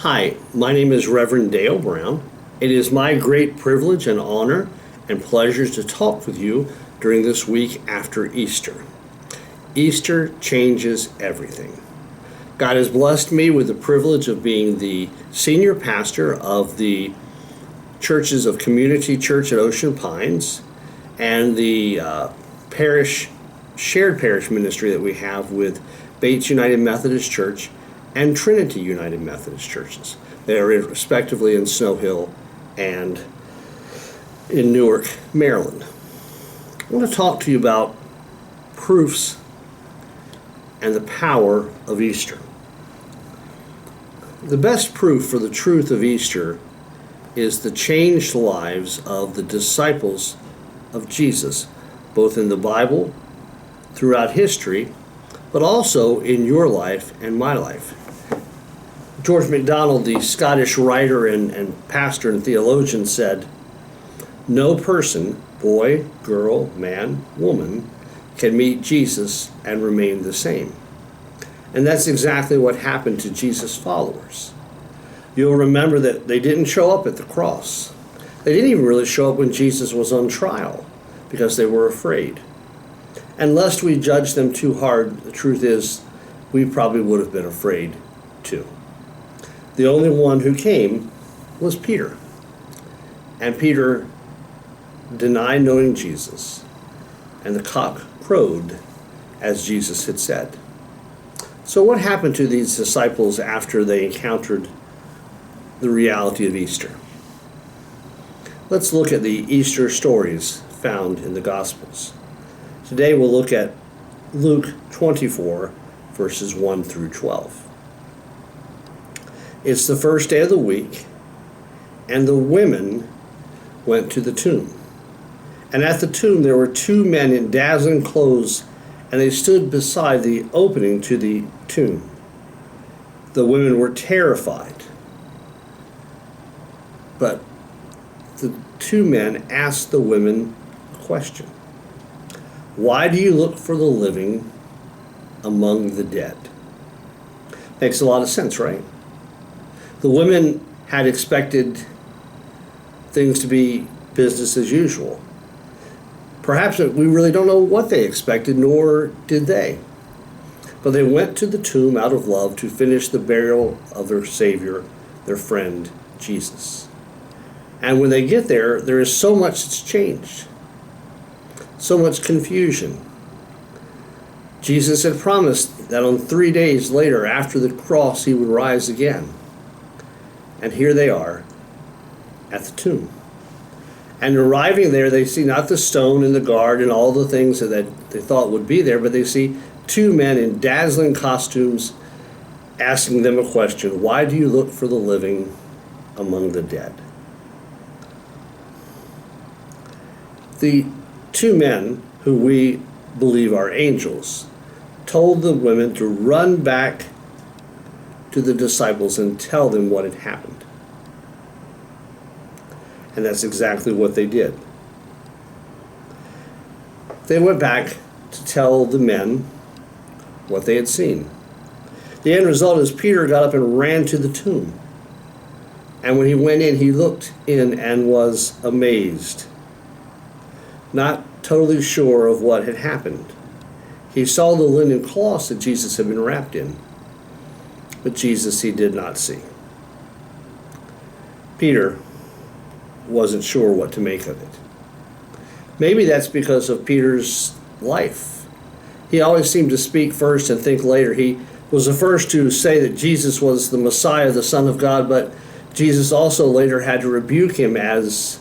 Hi, my name is Reverend Dale Brown. It is my great privilege and honor and pleasure to talk with you during this week after Easter. Easter changes everything. God has blessed me with the privilege of being the senior pastor of the Churches of Community Church at Ocean Pines and the shared parish ministry that we have with Bates United Methodist Church and Trinity United Methodist Churches. They are respectively in Snow Hill and in Newark, Maryland. I want to talk to you about proofs and the power of Easter. The best proof for the truth of Easter is the changed lives of the disciples of Jesus, both in the Bible, throughout history, but also in your life and my life. George MacDonald, the Scottish writer and pastor and theologian, said, "No person, boy, girl, man, woman, can meet Jesus and remain the same." And that's exactly what happened to Jesus' followers. You'll remember that they didn't show up at the cross. They didn't even really show up when Jesus was on trial because they were afraid. And lest we judge them too hard, the truth is we probably would have been afraid too. The only one who came was Peter. And Peter denied knowing Jesus, and the cock crowed as Jesus had said. So what happened to these disciples after they encountered the reality of Easter? Let's look at the Easter stories found in the Gospels. Today we'll look at Luke 24, verses 1 through 12. It's the first day of the week, and the women went to the tomb. And at the tomb there were two men in dazzling clothes, and they stood beside the opening to the tomb. The women were terrified. But the two men asked the women a question. "Why do you look for the living among the dead?" Makes a lot of sense, right? The women had expected things to be business as usual. Perhaps we really don't know what they expected, nor did they. But they went to the tomb out of love to finish the burial of their Savior, their friend, Jesus. And when they get there, there is so much that's changed. So much confusion. Jesus had promised that on 3 days later, after the cross, he would rise again. And here they are at the tomb. And arriving there, they see not the stone and the guard and all the things that they thought would be there, but they see two men in dazzling costumes asking them a question. "Why do you look for the living among the dead?" The two men, who we believe are angels, told the women to run back to the disciples and tell them what had happened. And that's exactly what they did. They went back to tell the men what they had seen. The end result is Peter got up and ran to the tomb. And when he went in, he looked in and was amazed, not totally sure of what had happened. He saw the linen cloths that Jesus had been wrapped in, but Jesus he did not see. Peter wasn't sure what to make of it. Maybe that's because of Peter's life. He always seemed to speak first and think later. He was the first to say that Jesus was the Messiah, the Son of God, but Jesus also later had to rebuke him as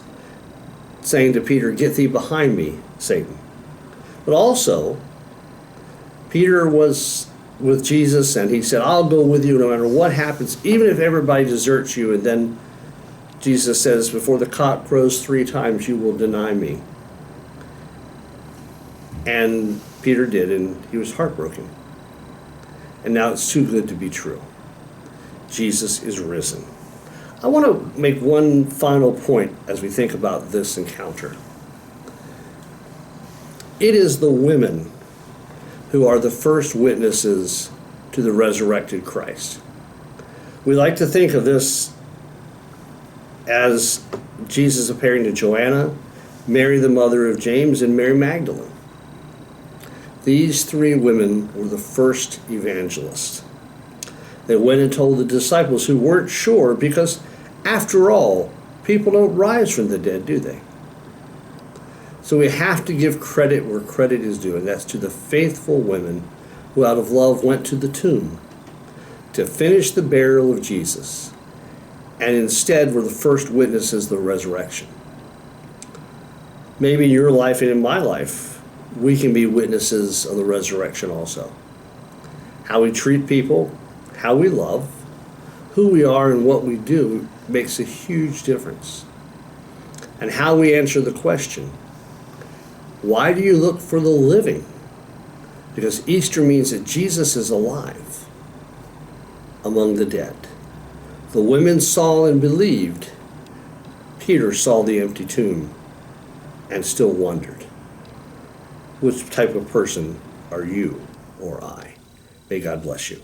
saying to Peter, "Get thee behind me, Satan." But also, Peter was with Jesus and he said, "I'll go with you no matter what happens, even if everybody deserts you." And then Jesus says, "Before the cock crows 3 times, you will deny me." And Peter did, and he was heartbroken. And now it's too good to be true. Jesus is risen. I want to make one final point as we think about this encounter. It is the women who are the first witnesses to the resurrected Christ. We like to think of this as Jesus appearing to Joanna, Mary the mother of James, and Mary Magdalene. These three women were the first evangelists. They went and told the disciples who weren't sure, because after all, people don't rise from the dead, do they? So we have to give credit where credit is due, and that's to the faithful women who out of love went to the tomb to finish the burial of Jesus, and instead were the first witnesses of the resurrection. Maybe in your life and in my life, we can be witnesses of the resurrection also. How we treat people, how we love, who we are, and what we do makes a huge difference. And how we answer the question, why do you look for the living? Because Easter means that Jesus is alive among the dead. The women saw and believed. Peter saw the empty tomb and still wondered. Which type of person are you or I? May God bless you.